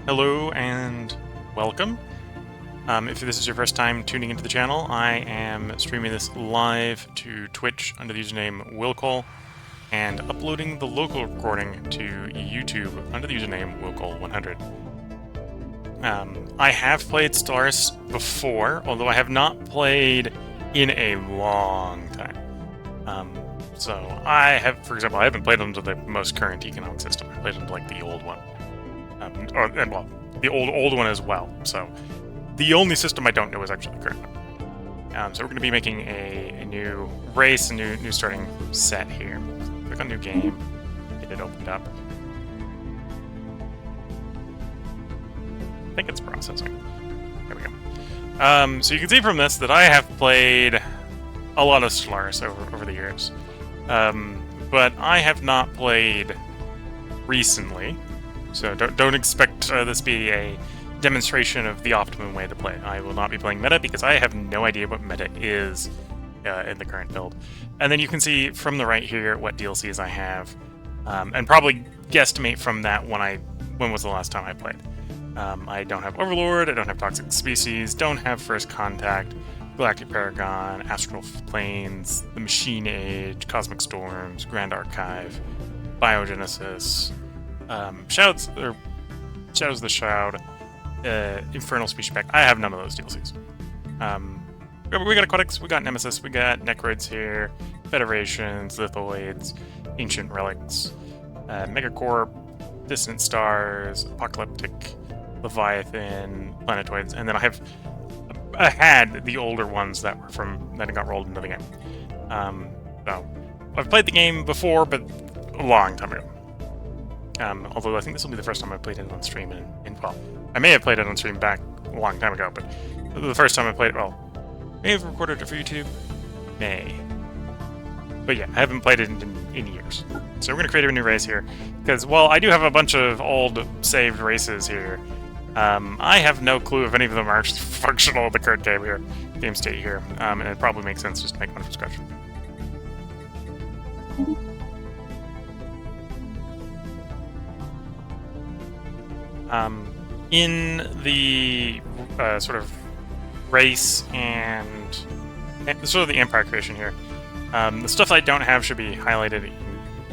Hello and welcome. If this is your first time tuning into the channel, I am streaming this live to Twitch under the username Wilcol and uploading the local recording to YouTube under the username Wilcol100. I have played Stellaris before, although I have not played in a long time. So I have, for example, I haven't played under the most current economic system. I played under like the old one. Well, the old one as well. So the only system I don't know is actually the current one. So we're going to be making a new race, a new starting set here. Click on new game, get it opened up. I think it's processing. There we go. So you can see from this that I have played a lot of Stellaris over the years, but I have not played recently. So don't expect this to be a demonstration of the optimum way to play. I will not be playing meta because I have no idea what meta is in the current build. And then you can see from the right here what DLCs I have, and probably guesstimate from that when was the last time I played. I don't have Overlord, I don't have Toxic Species, don't have First Contact, Galactic Paragon, Astral Planes, the Machine Age, Cosmic Storms, Grand Archive, Biogenesis, Shadows of the Shroud, Infernal Species Pack. I have none of those DLCs. We got Aquatics, we got Nemesis, we got Necroids here, Federations, Lithoids, Ancient Relics, Megacorp, Distant Stars, Apocalyptic, Leviathan, Planetoids, and then I had the older ones that got rolled into the game. So I've played the game before, but a long time ago. Although I think this will be the first time I played it on stream well, I may have played it on stream back a long time ago, but the first time I played it, well, may have recorded it for YouTube, but yeah, I haven't played it in years. So we're going to create a new race here, because, well, I do have a bunch of old saved races here. I have no clue if any of them are actually functional in the current game state here, and it probably makes sense just to make one from scratch. In the sort of race and sort of the empire creation here, the stuff I don't have should be highlighted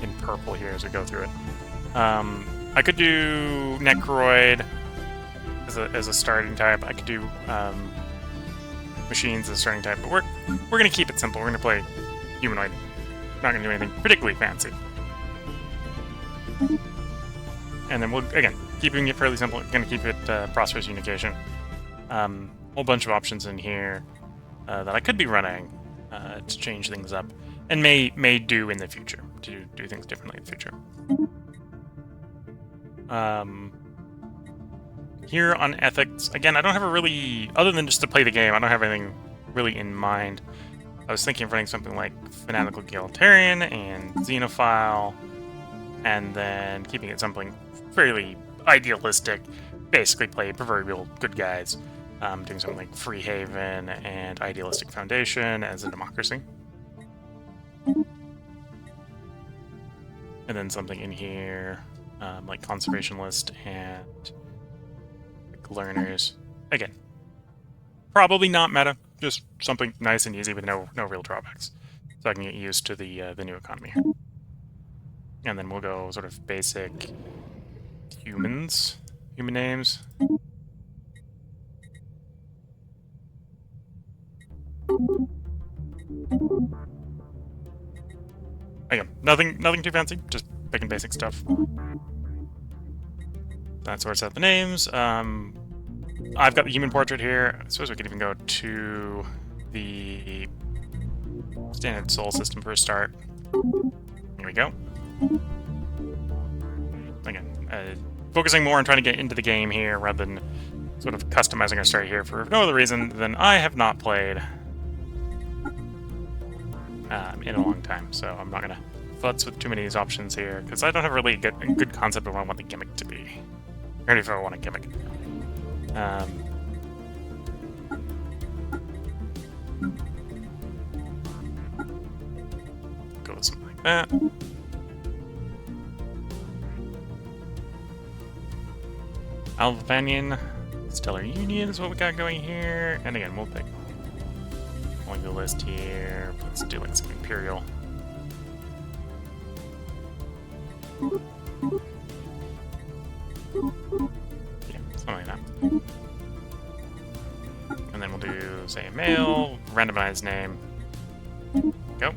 in purple here as we go through it. I could do Necroid as a starting type. I could do Machines as a starting type, but we're going to keep it simple. We're going to play Humanoid. Not going to do anything particularly fancy. And then we'll, again, keeping it fairly simple, going to keep it Prosperous Unification. Whole bunch of options in here that I could be running to change things up, and may do in the future, to do things differently in the future. Here on ethics, again, I don't have a really, other than just to play the game, I don't have anything really in mind. I was thinking of running something like Fanatical Egalitarian and Xenophile, and then keeping it something fairly idealistic, basically play proverbial good guys, doing something like Free Haven and Idealistic Foundation as a democracy. And then something in here like Conservationist and like Learners. Again, probably not meta, just something nice and easy with no real drawbacks, so I can get used to the new economy here. And then we'll go sort of basic human names. Again, nothing too fancy, just picking basic stuff. That sorts out the names. I've got the human portrait here. I suppose we could even go to the standard soul system for a start. Here we go. Again, focusing more on trying to get into the game here rather than sort of customizing our start here for no other reason than I have not played in a long time, so I'm not going to futz with too many of these options here, because I don't have really a good concept of what I want the gimmick to be, or if I want a gimmick. Go with something like that. Alvanian Stellar Union is what we got going here. And again, we'll pick only the list here. Let's do like some Imperial. Yeah, something like that. And then we'll do, say, a male, randomized name. Go.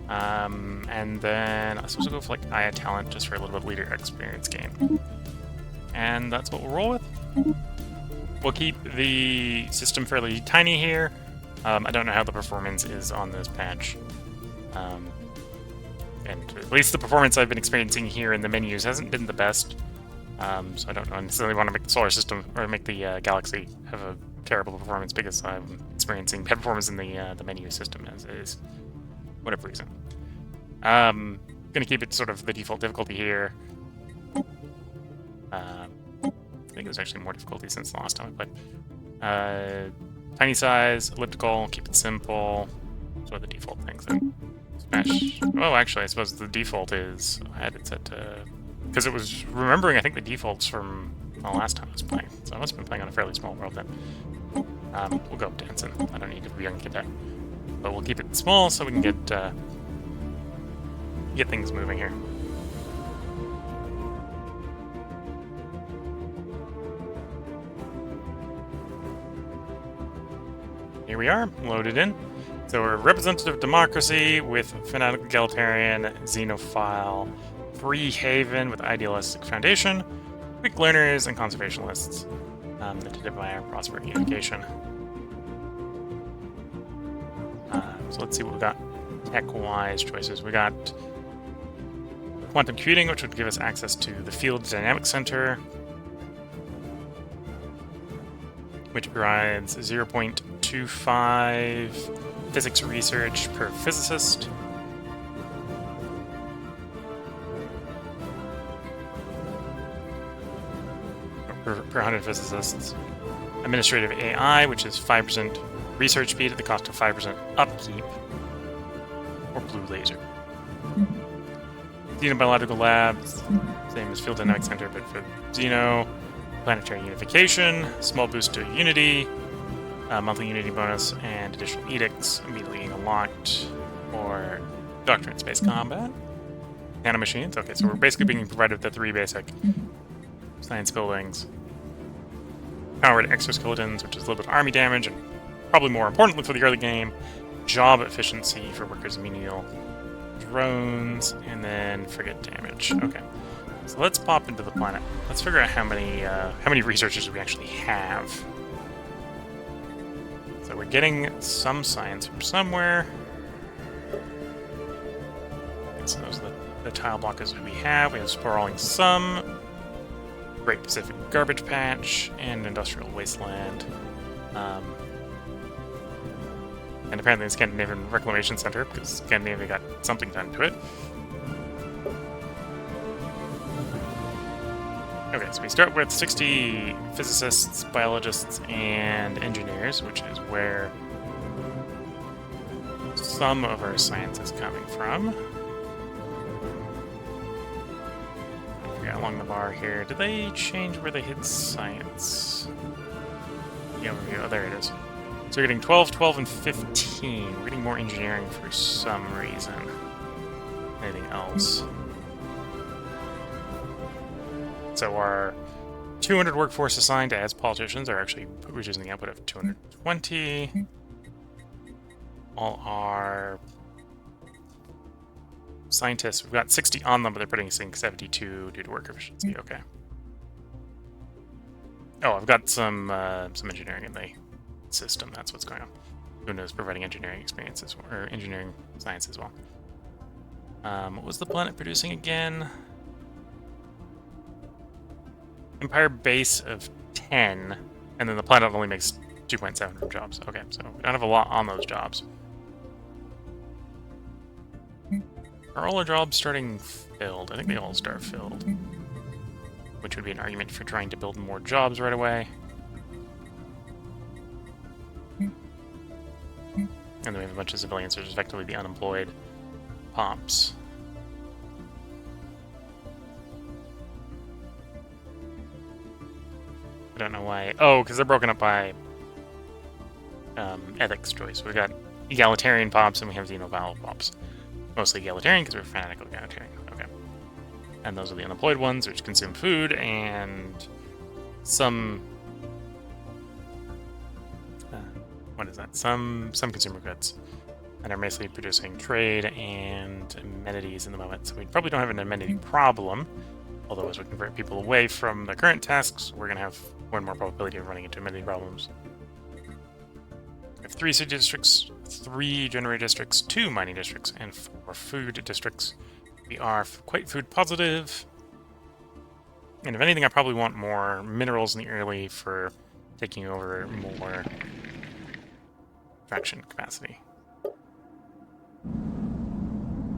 And then I suppose we'll go for like Aya Talent just for a little bit of leader experience gain. And that's what we'll roll with. We'll keep the system fairly tiny here. I don't know how the performance is on this patch. And at least the performance I've been experiencing here in the menus hasn't been the best. So I don't necessarily want to make the solar system or make the galaxy have a terrible performance because I'm experiencing bad performance in the menu system as is. Whatever reason. Gonna keep it sort of the default difficulty here. I think it was actually more difficulty since the last time I played. Tiny size, elliptical, keep it simple. Those are the default things. Smash. Oh, actually, I suppose the default is. I had it set to. Because it was remembering, I think, the defaults from the last time I was playing. So I must have been playing on a fairly small world then. We'll go up dancing. I don't need to be young cadet. But we'll keep it small so we can get things moving here. Here we are, loaded in. So we're representative democracy with fanatical egalitarian, xenophile, free haven with idealistic foundation, quick learners, and conservationists. That did by our prosper unification. So let's see what we got tech-wise choices. We got quantum computing, which would give us access to the Field Dynamics Center, which provides 0.25 physics research per physicist. Per 100 physicists. Administrative AI, which is 5% research speed at the cost of 5% upkeep. Or blue laser. Xenobiological labs, same as Field Dynamics Center, but for Xeno. Planetary unification, small boost to unity, monthly unity bonus, and additional edicts immediately unlocked for doctrine in space combat. Nanomachines. Okay, so we're basically being provided with the 3 basic science buildings. Powered exoskeletons, which is a little bit of army damage, and probably more importantly for the early game, job efficiency for workers and menial drones, and then frigate damage. Okay. So let's pop into the planet. Let's figure out how many researchers we actually have. So we're getting some science from somewhere. So those are the tile blockers that we have. We have sprawling some, Great Pacific Garbage Patch, and Industrial Wasteland. And apparently the Scandinavian Reclamation Center, because Scandinavia got something done to it. Okay, so we start with 60 physicists, biologists, and engineers, which is where some of our science is coming from. Okay, along the bar here. Did they change where they hid science? The overview. Oh, there it is. So we're getting 12, 12, and 15. We're getting more engineering for some reason. Anything else? So our 200 workforce assigned as politicians are actually producing the output of 220. All our scientists, we've got 60 on them, but they're producing 72 due to work efficiency. Okay. Oh, I've got some engineering in the system. That's what's going on. Luna is providing engineering experiences or engineering science as well. What was the planet producing again? Empire base of 10, and then the planet only makes 2.7 from jobs. Okay, so we don't have a lot on those jobs. Are all our jobs starting filled? I think they all start filled. Which would be an argument for trying to build more jobs right away. And then we have a bunch of civilians, so there's effectively the unemployed pops. I don't know why. Oh, because they're broken up by ethics choice. We've got egalitarian pops and we have xenophile pops. Mostly egalitarian because we're fanatical egalitarian. Okay. And those are the unemployed ones, which consume food and some... what is that? Some consumer goods. And are basically producing trade and amenities in the moment. So we probably don't have an amenity problem. Although as we convert people away from the current tasks, we're going to have more and more probability of running into amenity problems. We have 3 city districts, 3 generator districts, 2 mining districts, and 4 food districts. We are quite food positive. And if anything, I probably want more minerals in the early for taking over more fraction capacity.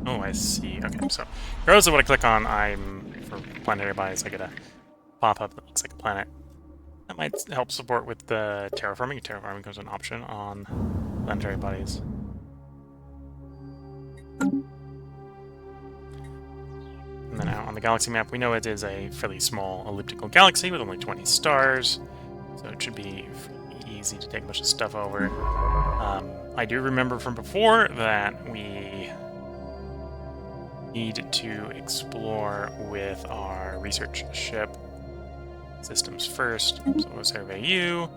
Oh, I see. Okay, so regardless of what I click on, for planetary bodies, I get a pop-up that looks like a planet. That might help support with the terraforming. Terraforming becomes an option on planetary bodies. And then out on the galaxy map, we know it is a fairly small elliptical galaxy with only 20 stars, so it should be easy to take a bunch of stuff over. I do remember from before that we need to explore with our research ship systems first. So we'll survey you,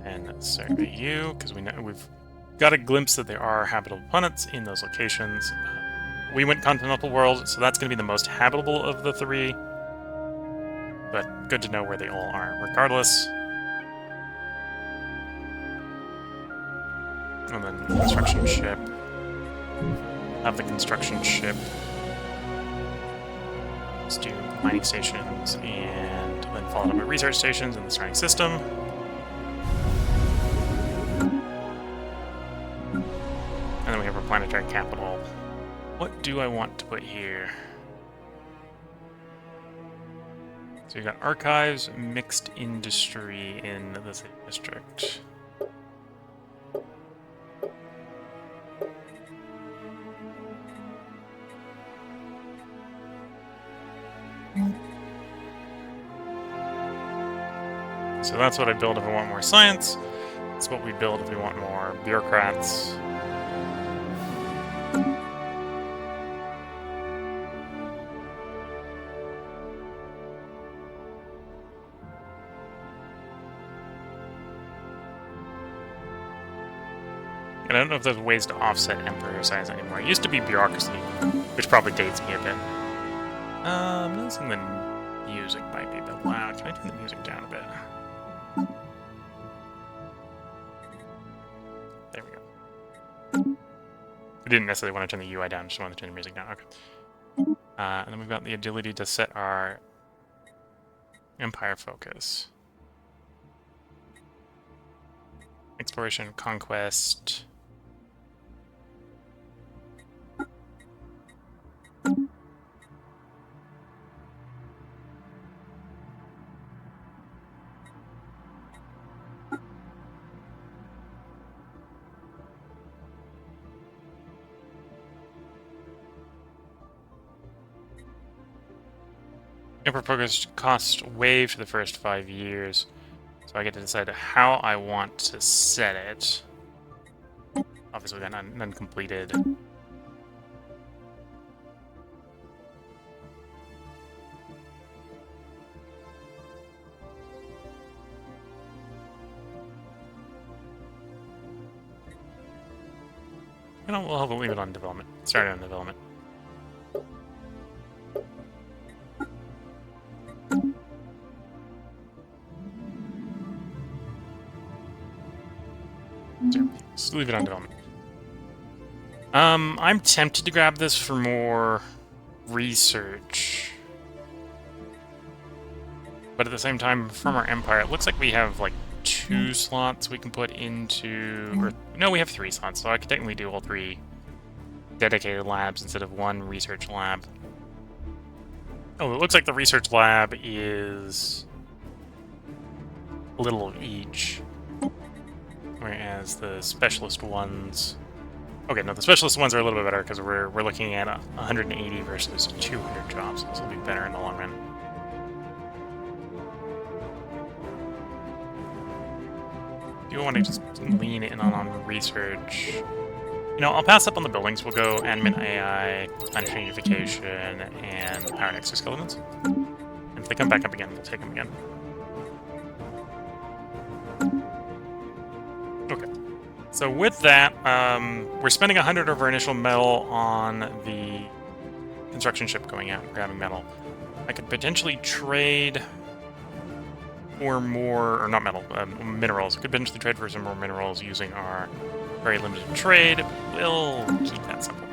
and survey you, because we know we've got a glimpse that there are habitable planets in those locations. We went continental world, so that's going to be the most habitable of the 3. But good to know where they all are, regardless. And then construction ship. Have the construction ship. Let's do mining stations and then follow up with research stations in the surrounding system. And then we have our planetary capital. What do I want to put here? So we've got archives, mixed industry in the city district. So that's what I build if I want more science. That's what we build if we want more bureaucrats. And I don't know if there's ways to offset emperor size anymore. It used to be bureaucracy, which probably dates me a bit. I'm noticing the music might be a bit loud. Can I turn the music down a bit? There we go. I didn't necessarily want to turn the UI down, just wanted to turn the music down. Okay. And then we've got the ability to set our empire focus. Exploration, conquest. Emperor focus cost wave for the first 5 years. So I get to decide how I want to set it. Obviously, we got none completed. We'll leave it on development. Start it on development. Just leave it on development. I'm tempted to grab this for more research. But at the same time, from our empire, it looks like we have like 2 slots we can put into... Or, no, we have 3 slots, so I could technically do all 3 dedicated labs instead of 1 research lab. Oh, it looks like the research lab is a little of each. Whereas the specialist ones Okay, no, the specialist ones are a little bit better because we're looking at 180 versus 200 jobs. This will be better in the long run. Do you want to just lean in on research? You know, I'll pass up on the buildings. We'll go admin AI, planet unification, and powered exoskeletons. And if they come back up again, we'll take them again. Okay. So with that, we're spending 100 of our initial metal on the construction ship going out and grabbing metal. I could potentially trade for more, or not metal, minerals. I could potentially trade for some more minerals using our very limited trade. We'll keep that simple.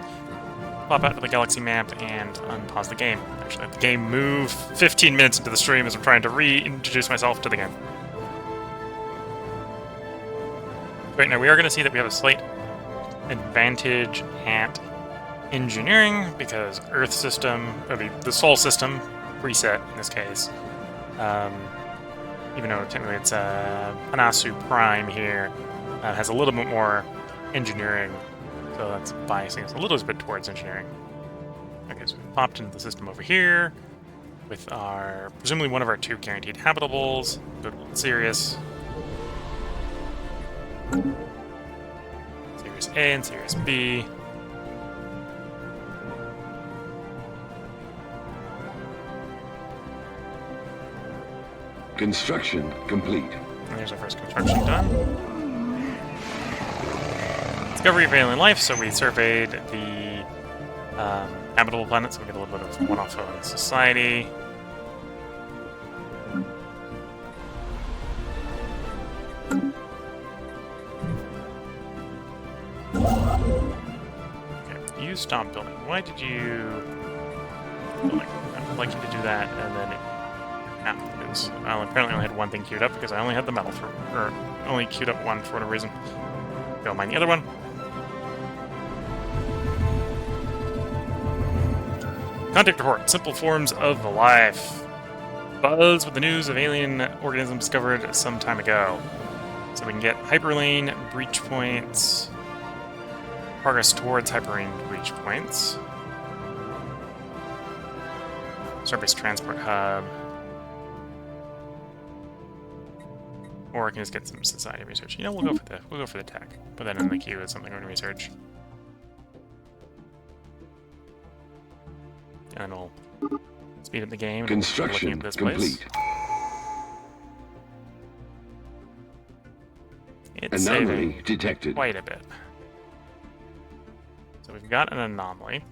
Pop out to the galaxy map and unpause the game. Actually, let the game move 15 minutes into the stream as I'm trying to reintroduce myself to the game. Right now, we are going to see that we have a slight advantage at engineering because Earth system, or the Sol system, preset in this case, even though technically it's Anasu Prime here, has a little bit more engineering, so that's biasing us a little bit towards engineering. Okay, so we popped into the system over here with our, presumably one of our 2 guaranteed habitables. Go to Sirius. Sirius A and Sirius B. Construction complete. And there's our first construction done. Discovery of alien life, so we surveyed the habitable planet, so we get a little bit of one-off on society. Okay, you stop building. Why did you... I'd like you to do that, and then... because I apparently only had one thing queued up because I only had the metal for, or only queued up one for whatever reason. Go mine the other one. Contact report. Simple forms of life. Buzz with the news of alien organisms discovered some time ago. So we can get hyperlane breach points. Progress towards hyperlane breach points. Surface transport hub. Or I can just get some society research. You know, we'll go for the tech. Put that in the queue as something we're gonna research. And we'll speed up the game. Construction at this complete. It's Anomaly saving detected. quite a bit. So we've got an anomaly.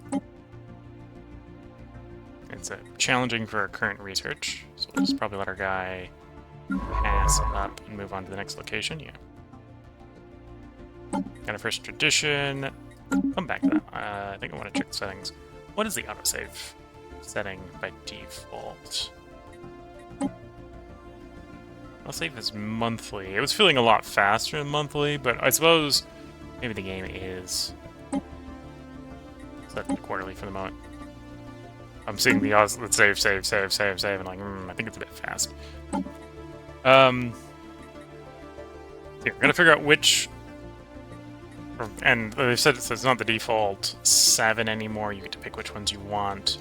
It's challenging for our current research, so we'll just probably let our guy pass up and move on to the next location. Yeah. Got a first tradition. Come back to that. I think I want to check the settings. What is the autosave setting by default? Autosave is monthly. It was feeling a lot faster than monthly, but I suppose maybe the game is set to quarterly for the moment. I'm seeing the let's save, and like, I think it's a bit fast. Here, we're gonna figure out which, and they've said it's not the default 7 anymore. You get to pick which ones you want,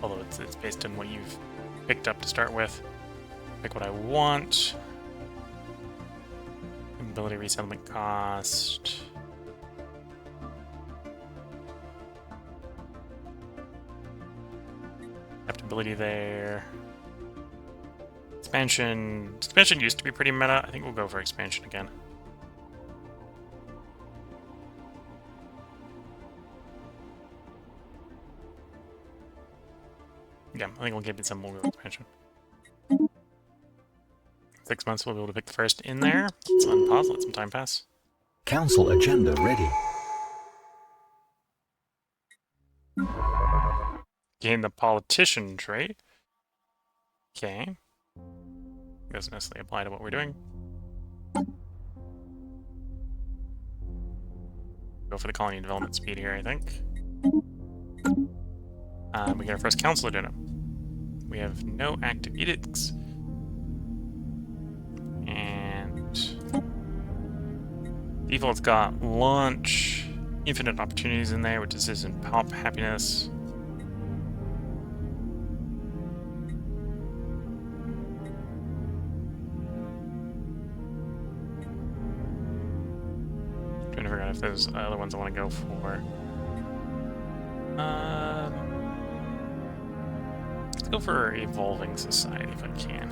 although it's based on what you've picked up to start with. Pick what I want. Ability resettlement cost. Adaptability there. Expansion. Expansion used to be pretty meta. I think we'll go for expansion again. Yeah, I think we'll give it some more expansion. 6 months we'll be able to pick the first in there. Let's unpause, let some time pass. Council agenda ready. Gain the politician trait. Okay. Doesn't necessarily apply to what we're doing. Go for the colony development speed here, I think. We get our first council agenda. We have no active edicts. And default's got launch. infinite opportunities in there, which is isn't pop happiness. Trying to figure out if there's other ones I want to go for. Let's go for Evolving Society if I can.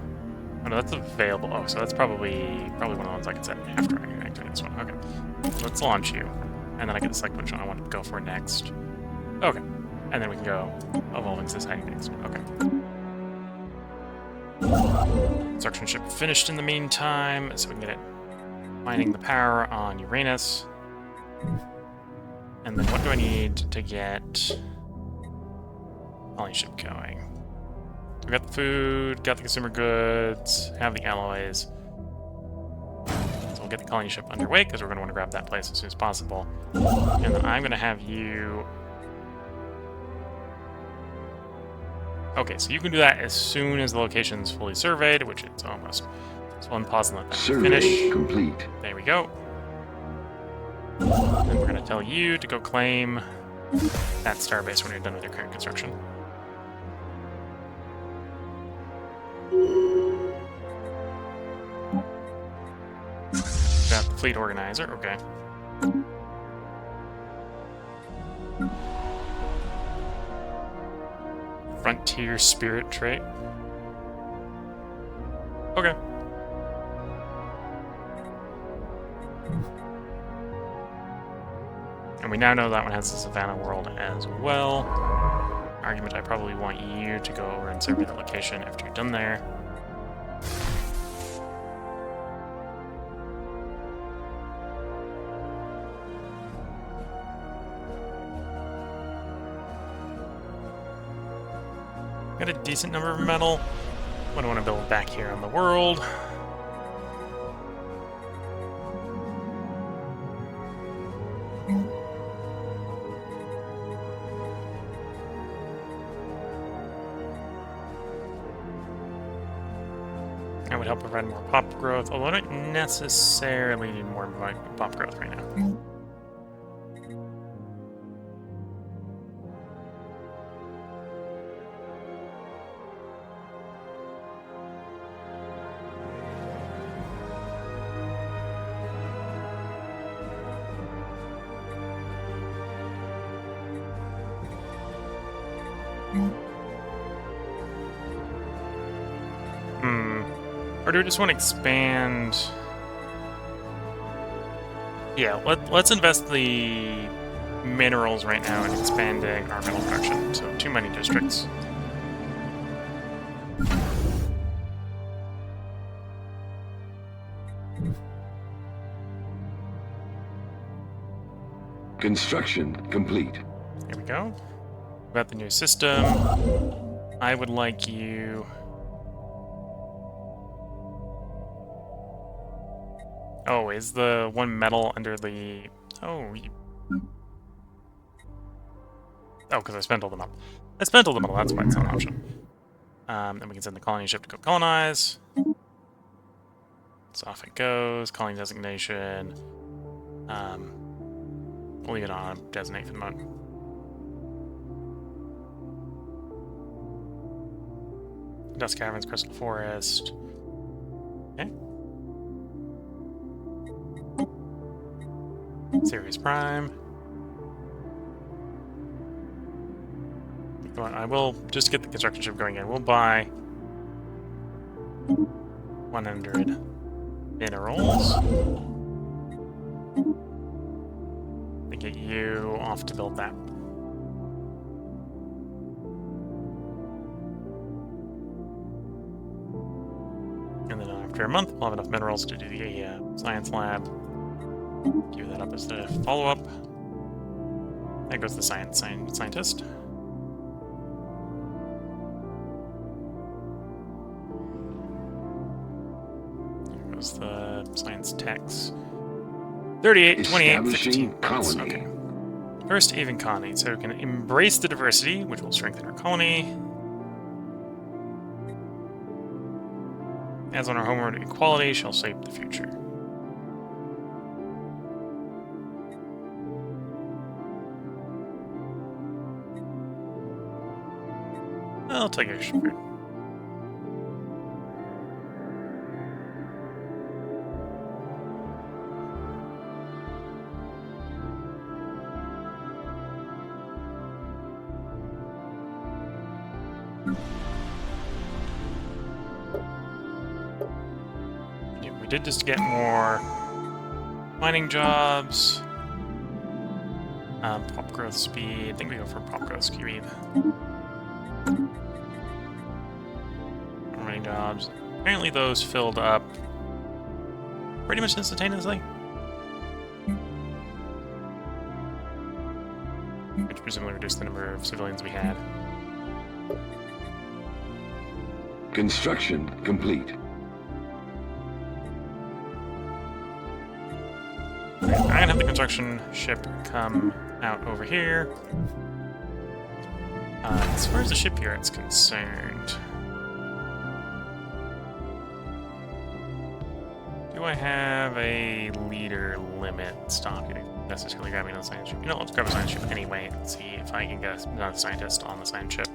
Oh no, that's available. Oh, so that's probably one of the ones I can set after I activate this one. Okay. So let's launch you. And then I can select which one I want to go for next. Okay. And then we can go Evolving Society next. Okay. Construction ship finished in the meantime, so we can get it mining the power on Uranus. And then what do I need to get colony ship going? We got the food, got the consumer goods, have the alloys. So we'll get the colony ship underway because we're going to want to grab that place as soon as possible. And then I'm going to have you... Okay, so you can do that as soon as the location's fully surveyed, which it's almost. So I'll unpause and let that finish. Survey complete. There we go. Then we're going to tell you to go claim that starbase when you're done with your current construction. Got the fleet organizer, okay. Frontier spirit trait. Okay. And we now know that one has the Savannah world as well. Argument, I probably want you to go over and survey the location after you're done there. Got a decent number of metal. What do I want to build back here on the world? That would help provide more pop growth, although I don't necessarily need more pop growth right now. Or do we just want to expand? Yeah, let's invest the minerals right now in expanding our metal production. So 2 mining districts. Construction complete. Here we go. Got the new system. I would like you... Oh, is the one metal under the... Oh, oh, because I spent all the metal. I spent all the metal, that's why it's not an option. Then we can send the colony ship to go colonize. So off it goes. Colony designation. We'll leave it on designation mode. Dust Caverns, Crystal Forest. Okay. Sirius Prime. I will just get the construction ship going in. We'll buy 100 minerals. To get you off to build that. And then after a month, we'll have enough minerals to do the science lab. Give that up as the follow-up. There goes the scientist. There goes the science techs. 38, 28, 15. Okay. First even colony, so we can embrace the diversity, which will strengthen our colony. As on our homeworld, equality shall shape the future. I'll take a shipyard. We did just get more mining jobs. Pop growth speed. I think we go for pop growth speed. Mining jobs. Apparently those filled up pretty much instantaneously. Which presumably reduced the number of civilians we had. Construction complete. I'm gonna have the construction ship come out over here. As far as the shipyard's concerned, do I have a leader limit stopping necessarily grabbing another science ship? You know, let's grab a science ship anyway and see if I can get another scientist on the science ship.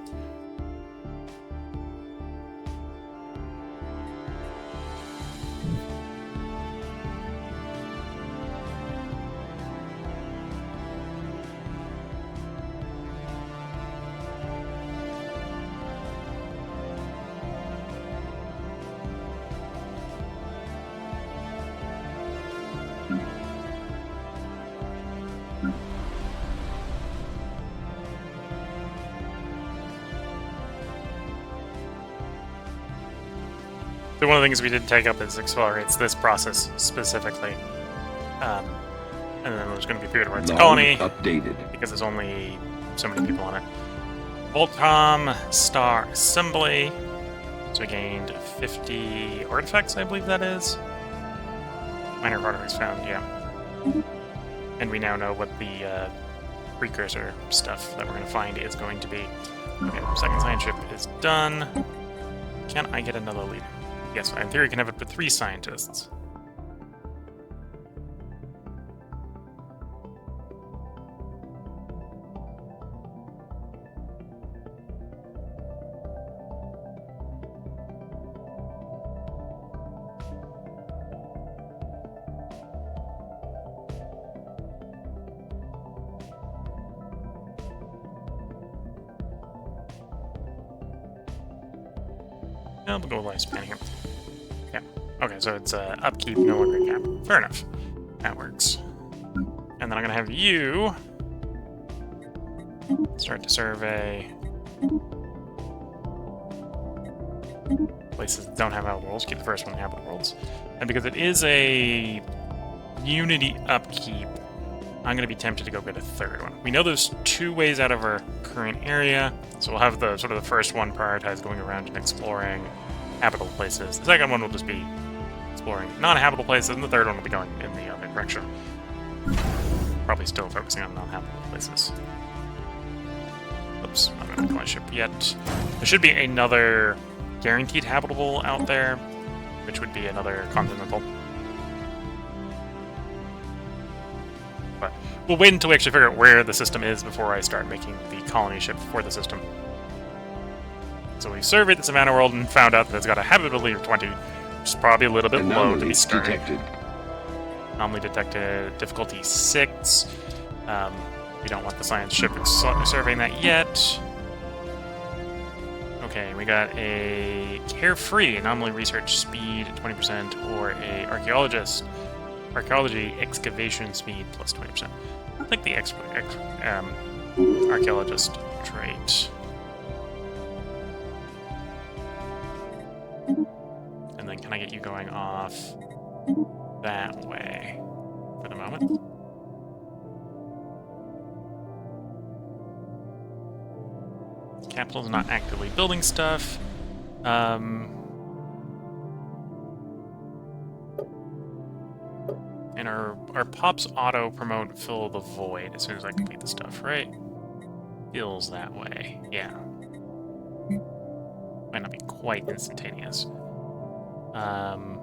So one of the things we did take up is accelerates this process specifically. And then there's going to be a period where it's a colony. Updated. Because there's only so many people on it. Volcom Star Assembly. So we gained 50 artifacts, I believe that is. Minor artifacts found, yeah. And we now know what the precursor stuff that we're going to find is going to be. Okay, second science ship is done. Can I get another leader? Yes, in theory, I can have up to 3 scientists. Yeah, we'll go with lifespan here. Yeah. Okay, so it's upkeep, no longer cap. Fair enough. That works. And then I'm gonna have you start to survey places that don't have habitable worlds. Keep the first one habitable worlds. And because it is a Unity upkeep, I'm going to be tempted to go get a third one. We know there's 2 ways out of our current area, so we'll have the sort of the first one prioritized going around and exploring habitable places. The second one will just be exploring non-habitable places, and the third one will be going in the other direction. Probably still focusing on non-habitable places. Oops, I'm not going to my ship yet. There should be another guaranteed habitable out there, which would be another continental. But we'll wait until we actually figure out where the system is before I start making the colony ship for the system. So we surveyed the Savannah world and found out that it's got a habitability of 20, which is probably a little bit low to be starting. Detected. Anomaly detected, difficulty 6. We don't want the science ship surveying that yet. Okay, we got a carefree anomaly research speed 20% or a archaeology excavation speed plus 20%. I think the archaeologist trait. And then can I get you going off that way for the moment? Capital's not actively building stuff. And our pops auto promote fill the void as soon as I complete the stuff, right? Feels that way, yeah. Might not be quite instantaneous. I'm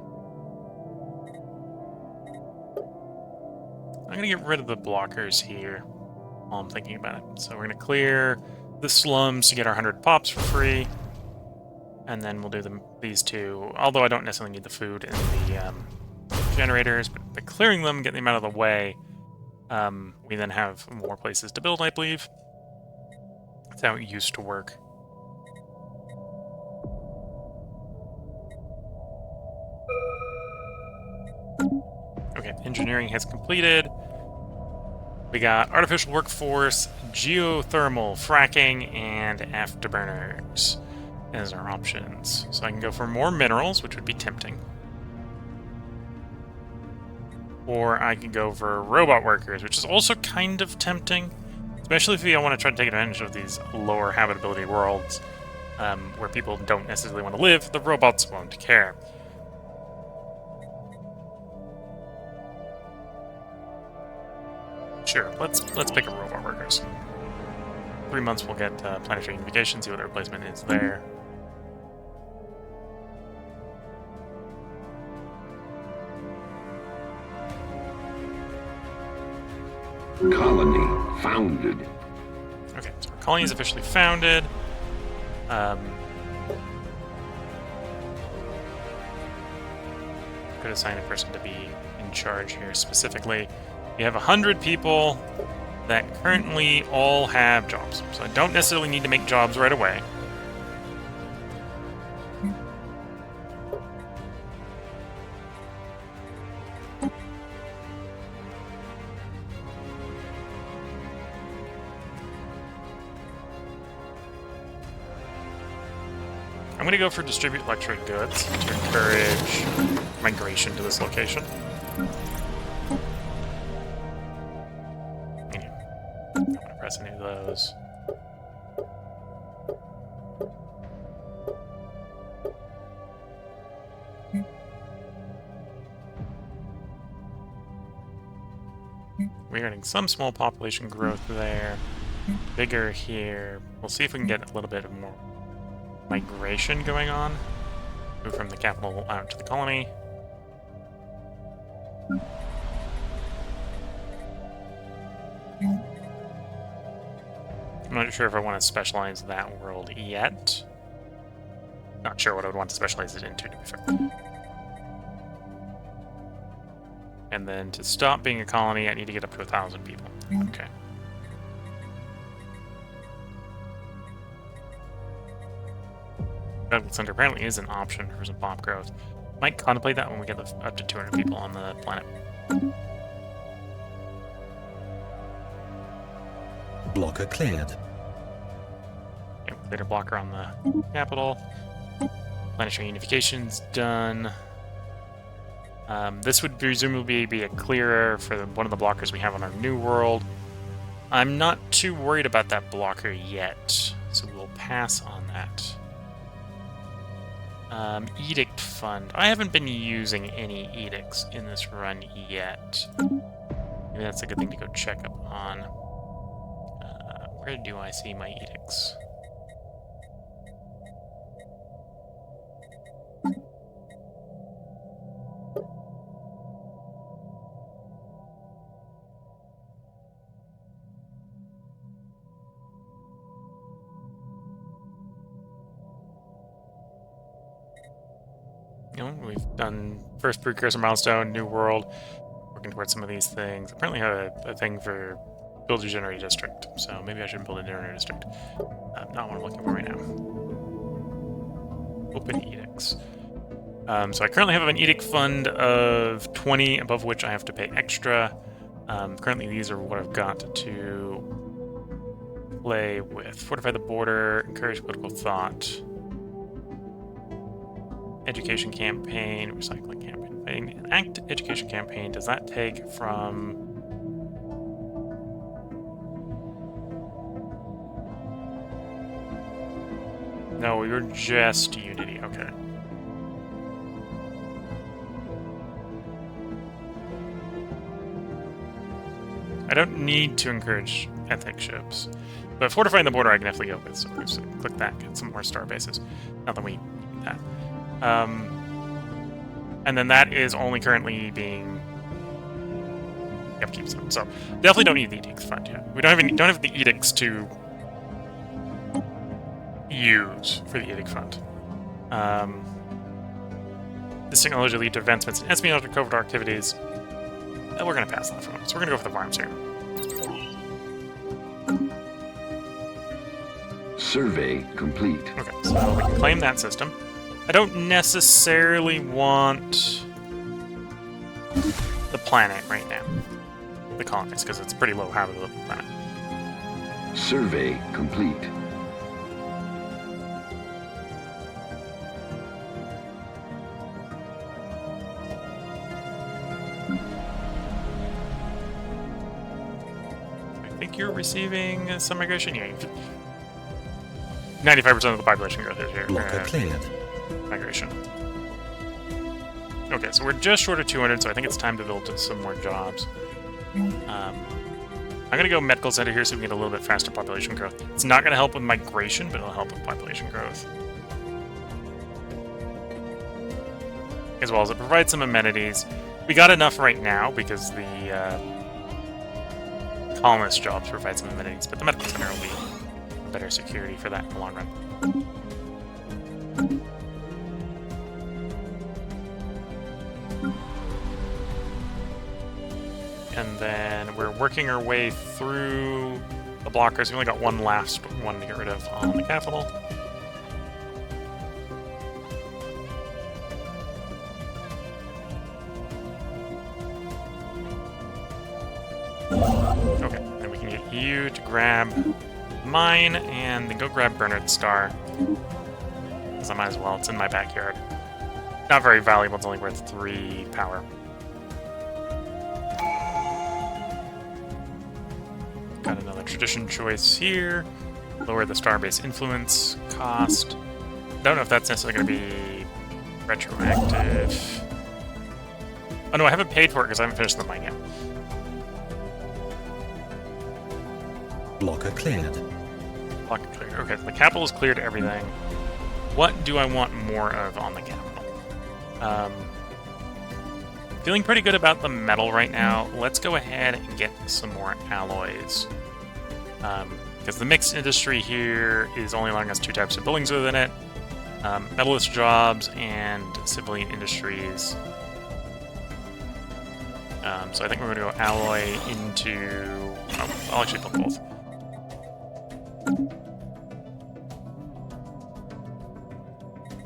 gonna get rid of the blockers here while I'm thinking about it. So we're gonna clear the slums to get our 100 pops for free. And then we'll do these two, although I don't necessarily need the food and the generators, but by clearing them, getting them out of the way, we then have more places to build, I believe. That's how it used to work. Okay, engineering has completed. We got artificial workforce, geothermal, fracking, and afterburners as our options. So I can go for more minerals, which would be tempting. Or I can go for robot workers, which is also kind of tempting. Especially if you want to try to take advantage of these lower habitability worlds, where people don't necessarily want to live, the robots won't care. Sure, let's pick up robot workers. 3 months we'll get planetary unification, see what the replacement is there. Colony founded. Okay, so our colony is officially founded. Could assign a person to be in charge here specifically. We have 100 people that currently all have jobs, so I don't necessarily need to make jobs right away. I'm going to go for distribute luxury goods to encourage migration to this location. I'm going to press any of those. We're getting some small population growth there. Bigger here. We'll see if we can get a little bit of more migration going on. Move from the capital out to the colony. I'm not sure if I want to specialize that world yet. Not sure what I would want to specialize it into, to be fair. And then to stop being a colony, I need to get up to 1,000 people. Okay. Medical center apparently is an option for some pop growth. Might contemplate that when we get up to 200 people on the planet. Blocker cleared. Okay, cleared a blocker on the capital. Planetary unification's done. This would presumably be a clearer for one of the blockers we have on our new world. I'm not too worried about that blocker yet, so we'll pass on that. Edict fund. I haven't been using any edicts in this run yet. Maybe that's a good thing to go check up on. Where do I see my edicts? You know, we've done first precursor milestone, new world, working towards some of these things. Apparently have a thing for build a generator district, so maybe I should build a generator district. Not what I'm looking for right now. Open edicts. So I currently have an edict fund of 20, above which I have to pay extra. Currently these are what I've got to play with. Fortify the border, encourage political thought. Education campaign, recycling campaign. An act education campaign, does that take from... No, you're just Unity, okay. I don't need to encourage ethnic ships, but fortifying the border I can definitely go with, so we'll just click that, get some more star bases. Not that we need that. And then that is only currently being upkeep zone. So definitely don't need the edicts fund yet. We don't have the edicts to use for the Edict Fund. This technology will lead to advancements in espionage and covert activities. We're going to pass that for now, so we're going to go for the farms here. Survey complete. Okay, so we can claim that system. I don't necessarily want the planet right now, the colonies, because it's a pretty low habitable planet. Survey complete. I think you're receiving some migration. Yeah, 95% of the population growth is here. Blocker cleared. Migration. Okay, so we're just short of 200, so I think it's time to build some more jobs. I'm going to go medical center here so we can get a little bit faster population growth. It's not going to help with migration, but it'll help with population growth. As well as it provides some amenities. We got enough right now because the colonist jobs provide some amenities, but the medical center will be better security for that in the long run. And then we're working our way through the blockers. We only got one last one to get rid of on the capital. Okay, and we can get you to grab mine, and then go grab Bernard's Star. Because I might as well, it's in my backyard. Not very valuable, it's only worth 3 power. Got another tradition choice here. Lower the starbase influence cost. Don't know if that's necessarily going to be retroactive. Oh no, I haven't paid for it because I haven't finished the mine yet. Blocker cleared. Blocker cleared. Okay, so the capital is cleared everything. What do I want more of on the capital? Feeling pretty good about the metal right now. Let's go ahead and get some more alloys. Because the mixed industry here is only allowing us 2 types of buildings within it. Metallist jobs and civilian industries. So I think we're going to go alloy into... Oh, I'll actually put both.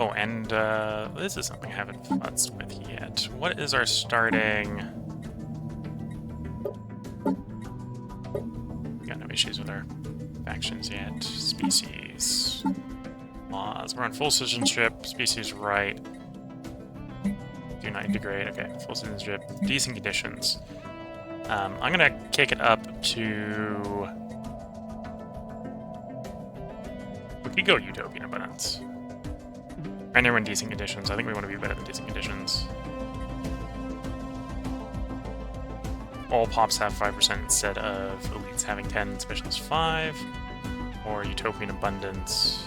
Oh, and this is something I haven't futzed with yet. What is our starting... Got no issues with our factions yet. Species. Laws. We're on full citizenship. Species right. Do not integrate. Okay, full citizenship. Decent conditions. I'm gonna kick it up to... We could go Utopian Abundance. I never in decent conditions. I think we want to be better than decent conditions. All pops have 5% instead of elites having 10, specialists 5. Or Utopian Abundance.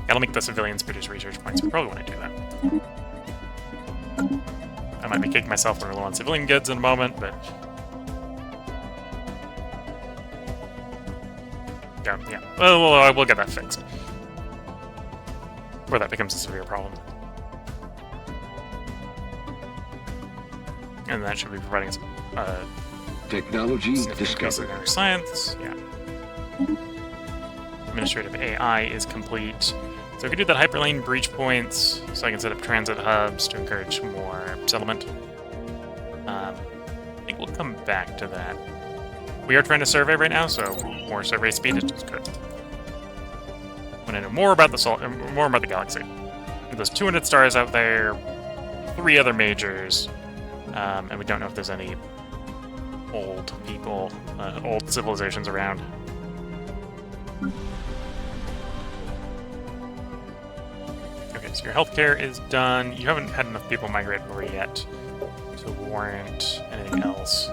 Gotta make the civilians produce research points. We probably want to do that. I might be kicking myself when we're low on civilian goods in a moment, but... Yeah. Well, we'll get that fixed. Or that becomes a severe problem. And that should be providing some Technology discovered. Science, yeah. Administrative AI is complete. So we can do that hyperlane breach points, so I can set up transit hubs to encourage more settlement. I think we'll come back to that. We are trying to survey right now, so more survey speed is just good. Want to know more about the galaxy. There's 200 stars out there, 3 other majors, and we don't know if there's any old people, old civilizations around. Okay, so your healthcare is done. You haven't had enough people migrate over yet to warrant anything else.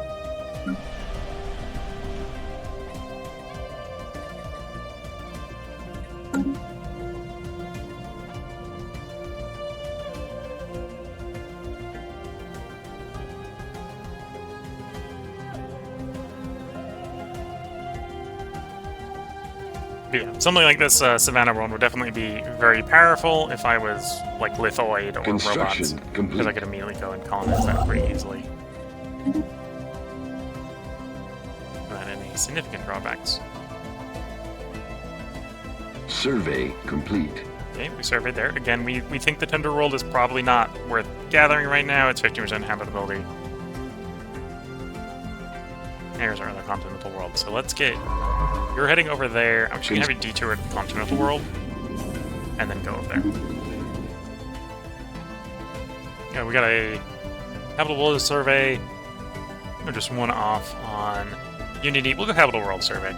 yeah, something like this Savannah world would definitely be very powerful if I was like lithoid or robots, Construction because complete. I could immediately go and colonize that pretty easily. Without any significant drawbacks. Survey complete. Okay, we surveyed there. Again, we think the Tundra world is probably not worth gathering right now. It's 50% habitability. There's our other continental world. So let's get... You're heading over there. I'm just going to have you detour to the continental world. And then go over there. Yeah, we got a habitable world survey. We're just one off on Unity. We'll go habitable world survey.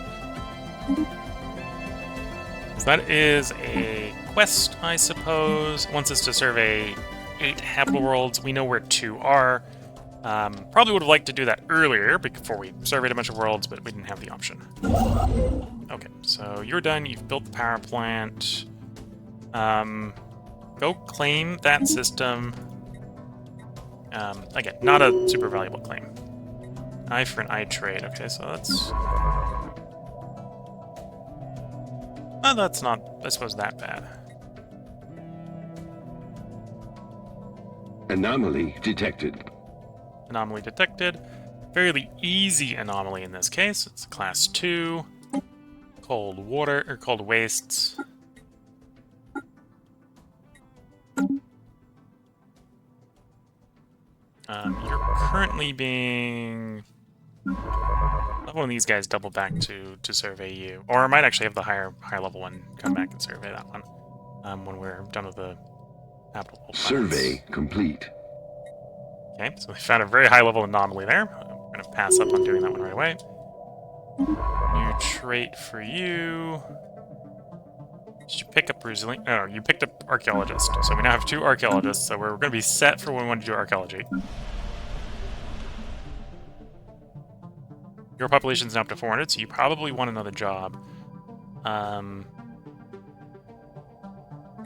So that is a quest, I suppose. It wants us to survey 8 habitable worlds. We know where 2 are. Probably would have liked to do that earlier before we surveyed a bunch of worlds, but we didn't have the option. Okay, so you're done. You've built the power plant. Go claim that system. Again, not a super valuable claim. Eye for an eye trade. Okay, so that's... Well, that's not, I suppose, that bad. Anomaly detected. Anomaly detected. Fairly easy anomaly in this case. It's class 2. Cold water, or cold wastes. You're currently being... Let one of these guys double back to survey you. Or I might actually have the higher level one come back and survey that one. When we're done with the habitable planets. Survey complete. Okay, so we found a very high level anomaly there. I'm going to pass up on doing that one right away. New trait for you. Did you pick up resilient? Oh, you picked up archaeologist. So we now have 2 archaeologists, so we're going to be set for when we want to do archaeology. Your population is now up to 400, so you probably want another job. For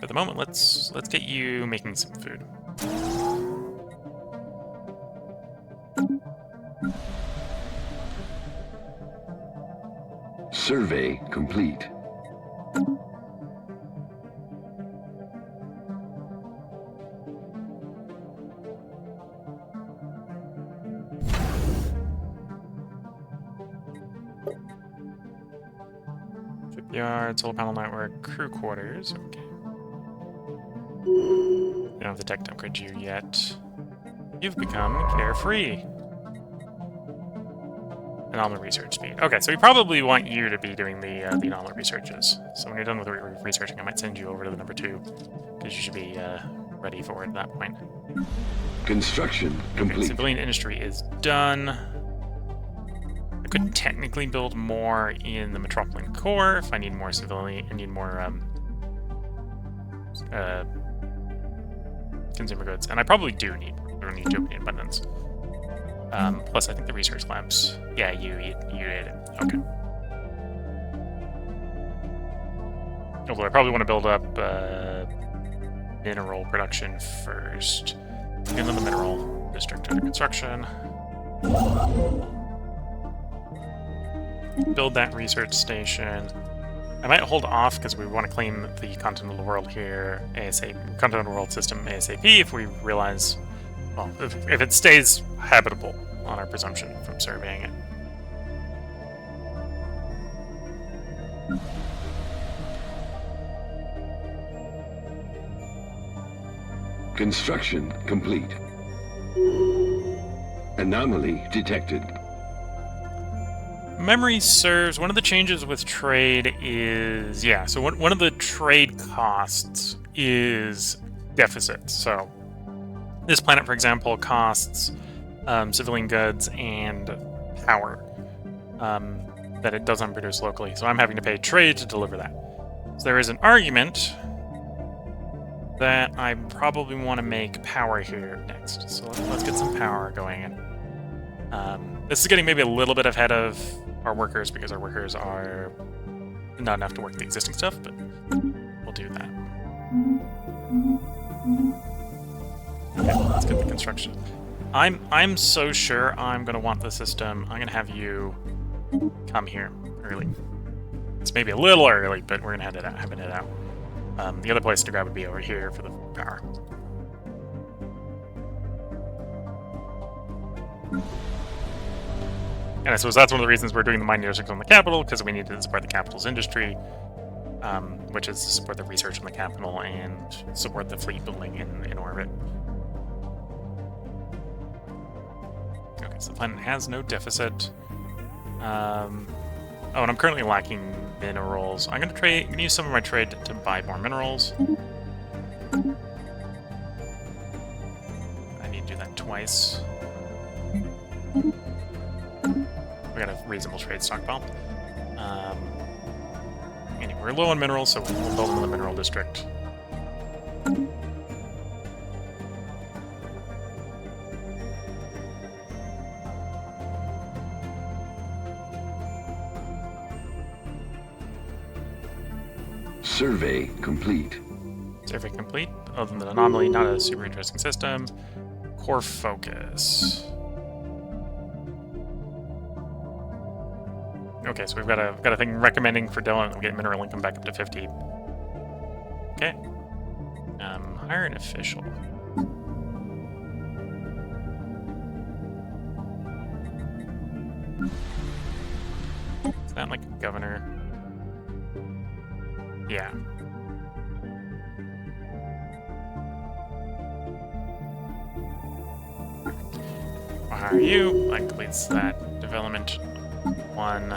the moment, let's get you making some food. Survey complete. Shipyard, solar panel network, crew quarters. Okay. We don't have the tech to upgrade you yet. You've become carefree. Anomaly research speed. Okay, so we probably want you to be doing the anomaly researches. So when you're done with researching, I might send you over to the number 2, because you should be ready for it at that point. Construction Okay, complete. civilian industry is done. I could technically build more in the Metropolitan Core if I need more civilian. I need more consumer goods, and I probably do need Utopian abundance. Plus, I think the research labs. Yeah, you ate it. Okay. Although I probably want to build up mineral production first. Inland the mineral district under construction. Build that research station. I might hold off because we want to claim the continental world here, ASAP, continental world system ASAP, if we realize, well, if it stays habitable on our presumption from surveying it. Construction complete. Anomaly detected. Memory serves. One of the changes with trade is, yeah, so one of the trade costs is deficit. So this planet, for example, costs civilian goods and power that it doesn't produce locally. So I'm having to pay trade to deliver that. So there is an argument that I probably want to make power here next. So let's get some power going in. This is getting maybe a little bit ahead of our workers because our workers are not enough to work the existing stuff, but we'll do that. Okay, let's get the construction. I'm so sure I'm gonna want the system. I'm gonna have you come here early. It's maybe a little early, but we're gonna have it head out. The other place to grab would be over here for the power. And I suppose that's one of the reasons we're doing the mining district on the capital, because we need to support the capital's industry, which is to support the research on the capital and support the fleet building in orbit. Okay, so the planet has no deficit. Oh, and I'm currently lacking minerals. I'm gonna use some of my trade to buy more minerals. I need to do that twice. We got a reasonable trade stockpile. Anyway, we're low on minerals, so we'll build another mineral district. Survey complete. Survey complete. Other than the anomaly, not a super interesting system. Core focus. Okay, so we've got a thing recommending for Dylan that we get mineral income back up to 50. Okay. Hire an official. Is that like a governor? Yeah. I'll hire you. That completes that development one.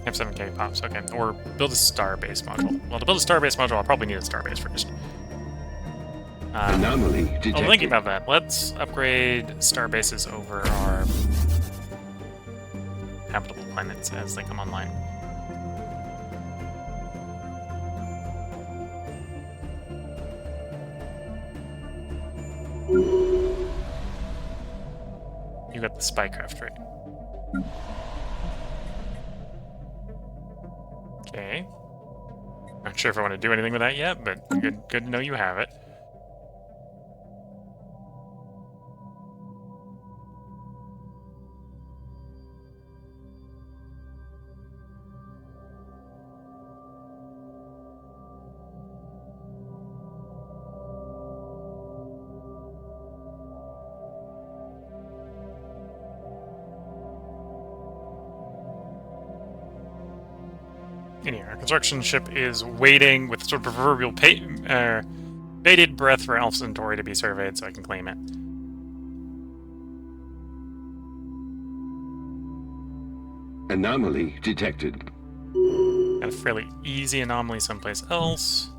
Have 7k pops, okay. Or build a starbase module. Well, to build a starbase module, I'll probably need a starbase first. Anomaly detected. Oh, thinking about that, let's upgrade starbases over our habitable planets as they come online. You got the spycraft, right? Okay. Not sure if I want to do anything with that yet, but good to know you have it. Anyway, our construction ship is waiting with sort of proverbial bated breath for Alpha Centauri to be surveyed so I can claim it. Anomaly detected. Got a fairly easy anomaly someplace else.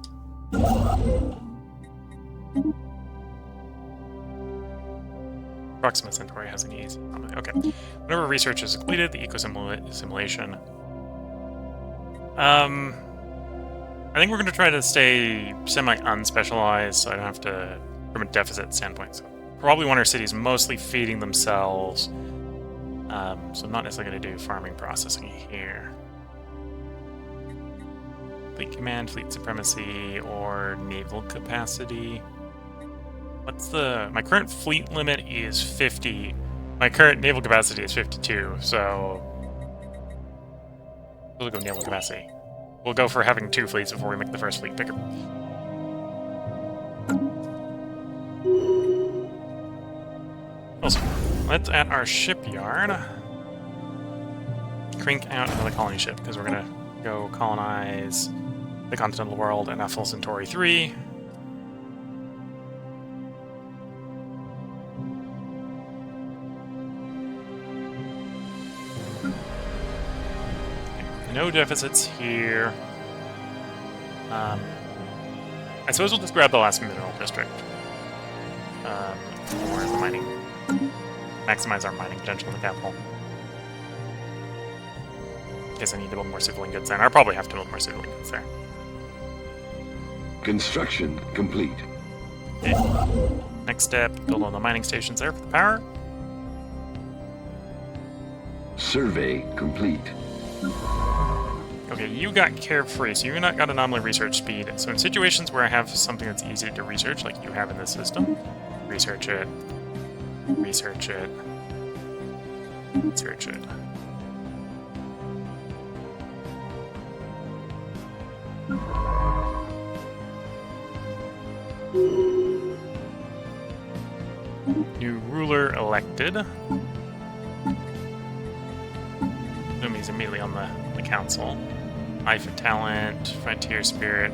Proxima Centauri has an easy anomaly. Okay. Whenever research is completed, the eco-simulation. I think we're going to try to stay semi-unspecialized, so I don't have to, from a deficit standpoint. So probably want our cities mostly feeding themselves. So I'm not necessarily going to do farming processing here. Fleet command, fleet supremacy, or naval capacity. What's my current fleet limit is 50. My current naval capacity is 52, so we'll go naval capacity. We'll go for having 2 fleets before we make the first fleet bigger. Also, let's at our shipyard crank out another colony ship, because we're going to go colonize the continental world and Alpha Centauri 3. No deficits here. I suppose we'll just grab the last mineral district. For the mining. Maximize our mining potential in the capital. Guess I need to build more civilian goods there. I'll probably have to build more civilian goods there. Construction complete. Okay. Next step, build all the mining stations there for the power. Survey complete. Okay, you got carefree, so you not got anomaly research speed. So in situations where I have something that's easy to research, like you have in this system, research it. research it. Research it. New ruler elected. Boom, he's immediately on the council. Eye for talent, frontier spirit.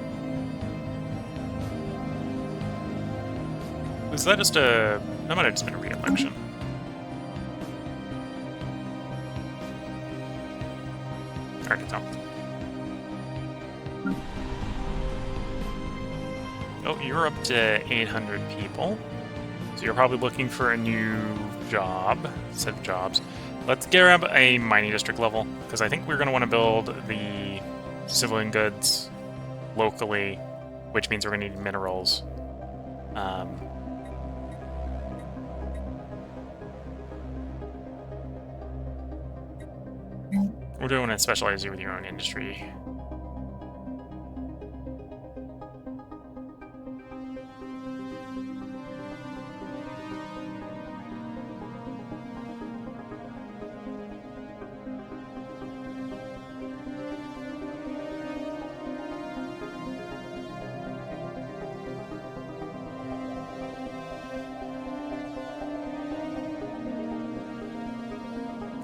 Was that just a... That might have just been a re-election. Hard to tell. Oh, you're up to 800 people. So you're probably looking for a new job, set of jobs. Let's grab a mining district level, because I think we're going to want to build the civilian goods locally, which means we're going to need minerals. We're doing to specialize you with your own industry.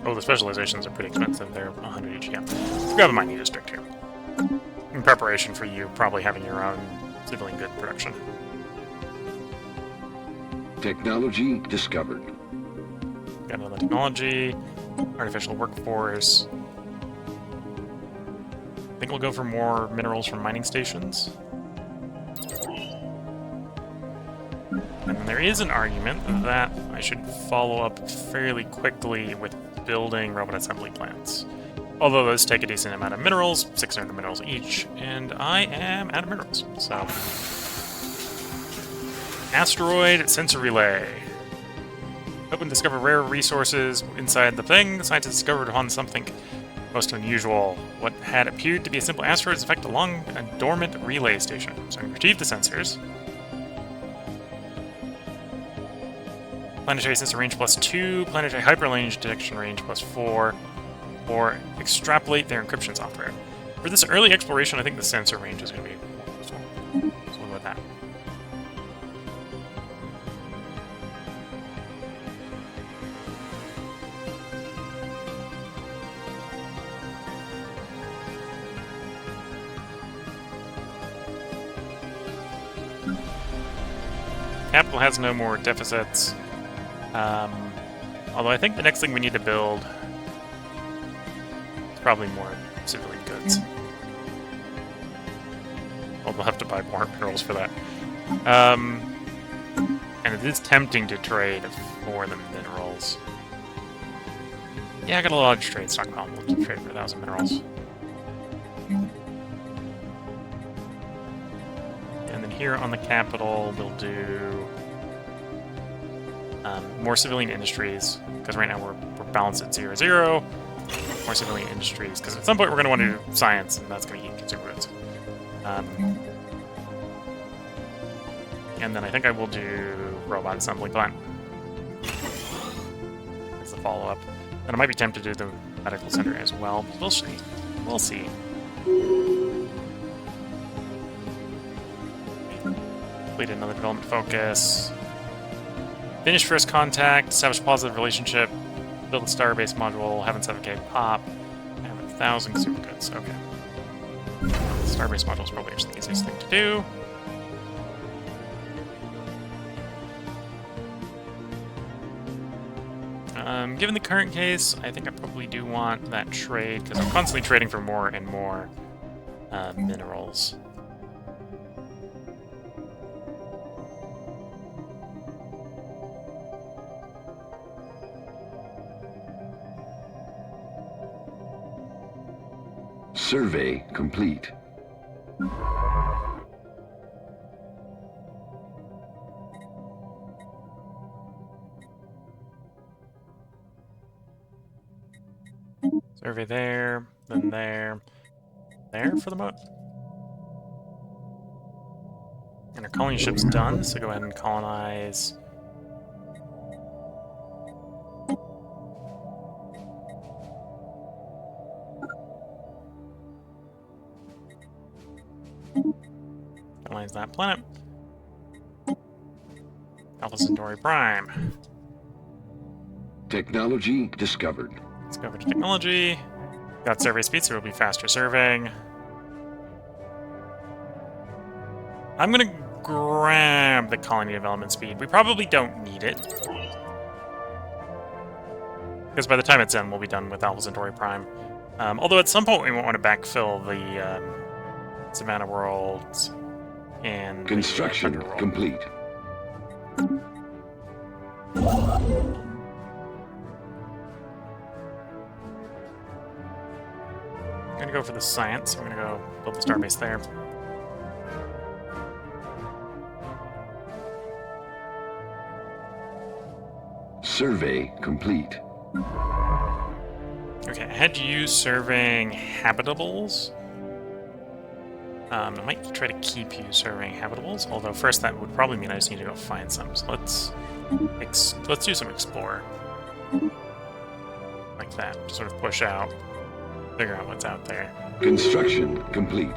Oh, the specializations are pretty expensive. They're 100 each, yeah. Let's grab a mining district here. In preparation for you probably having your own civilian good production. Technology discovered. Got another technology, artificial workforce. I think we'll go for more minerals from mining stations. And there is an argument that I should follow up fairly quickly with building robot assembly plants. Although those take a decent amount of minerals, 600 minerals each, and I am out of minerals, so... Asteroid sensor relay. Open and discover rare resources inside the thing. The scientists discovered upon something most unusual. What had appeared to be a simple asteroid is in fact along a dormant relay station. So I can retrieve the sensors. Planetary sensor range +2, planetary hyperrange detection range +4, or extrapolate their encryption software. For this early exploration, I think the sensor range is going to be more useful. So we'll go with that. Capital has no more deficits. Although I think the next thing we need to build is probably more civilian goods. Well, we'll have to buy more minerals for that. And it is tempting to trade for the minerals. Yeah, I got a large trade stockpile. We'll trade for 1,000 minerals. And then here on the capital, we'll do more civilian industries, because right now we're balanced at 0-0. More civilian industries, because at some point we're going to want to do science, and that's going to eat consumer goods. And then I think I will do robot assembly plant as the follow-up. And I might be tempted to do the medical center as well, but we'll see. We'll see. Complete another development focus. Finish first contact, establish positive relationship, build a Starbase module, have 7K pop, have 1,000 consumer goods. Okay. Starbase module is probably the easiest thing to do. Given the current case, I think I probably do want that trade, because I'm constantly trading for more and more minerals. Survey complete. Survey there, then there, there for the boat. And our colony ship's done, so go ahead and colonize colonize that planet. Alpha Centauri Prime. Technology discovered. Let's go over to technology. Got survey speed, so it'll be faster surveying. I'm gonna grab the colony development speed. We probably don't need it. Because by the time it's done, we'll be done with Alpha Centauri Prime. Although at some point we won't want to backfill the Savannah worlds and Construction the, world. complete. I'm gonna go for the science. I'm gonna go build the starbase there. Survey complete. Okay, I had you serving habitables. I might try to keep you serving habitables, although first that would probably mean I just need to go find some. So let's do some explore. Like that. Just sort of push out, figure out what's out there. Construction complete.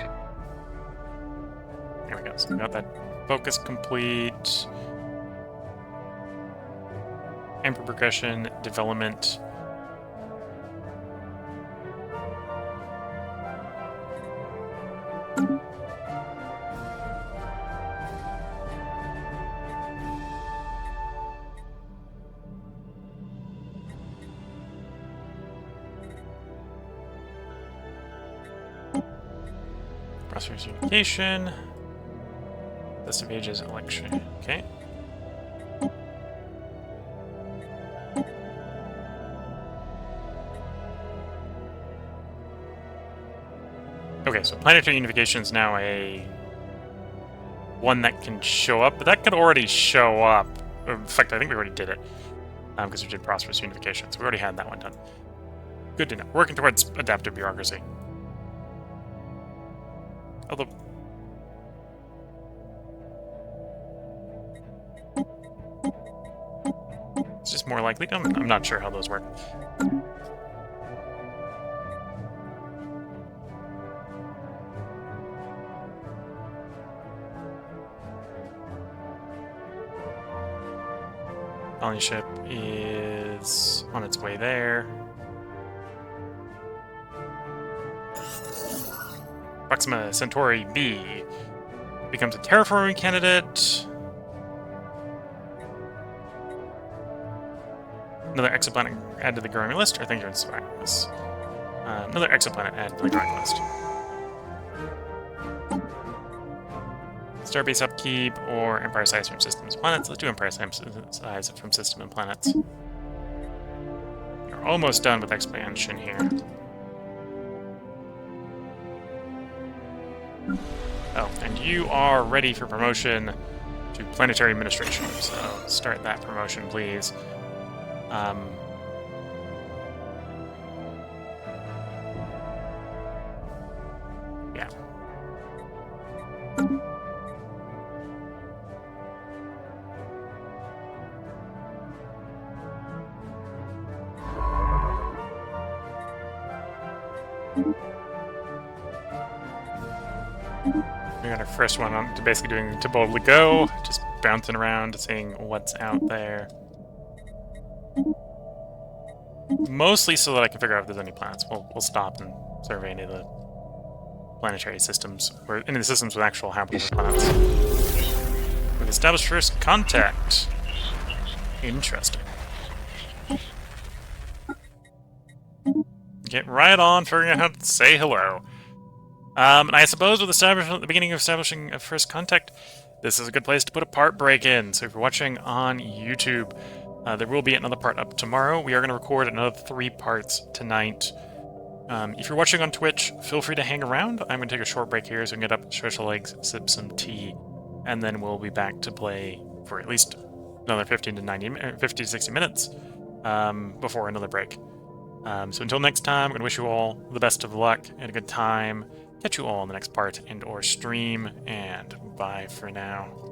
There we go. So we got that focus complete. Amper progression, development. Processors unification. List of ages election. Okay. Okay, so planetary unification is now a one that can show up, but that could already show up. In fact, I think we already did it because we did prosperous unification, so we already had that one done. Good to know. Working towards adaptive bureaucracy. Although, it's just more likely. I'm not sure how those work. Colony ship is on its way there. Proxima Centauri B becomes a terraforming candidate. Another exoplanet add to the growing list. I think you're inspiring this. Another exoplanet add to the growing list. Starbase upkeep or Empire size from systems and planets. Let's do Empire size from system and planets. We're almost done with expansion here. Oh, and you are ready for promotion to planetary administration. So start that promotion, please. Yeah. We got our first one on to basically doing to boldly go, just bouncing around, seeing what's out there. Mostly so that I can figure out if there's any planets. We'll stop and survey any of the planetary systems, or any of the systems with actual habitable planets. We've established first contact. Interesting. Get right on figuring out how to say hello. And I suppose with the beginning of establishing a first contact, this is a good place to put a part break in. So if you're watching on YouTube, there will be another part up tomorrow. We are going to record another 3 parts tonight. If you're watching on Twitch, feel free to hang around. I'm going to take a short break here so I can get up, stretch the legs, sip some tea, and then we'll be back to play for at least another 50 to 60 minutes before another break. So until next time, I'm going to wish you all the best of luck and a good time. Catch you all in the next part and/or stream, and bye for now.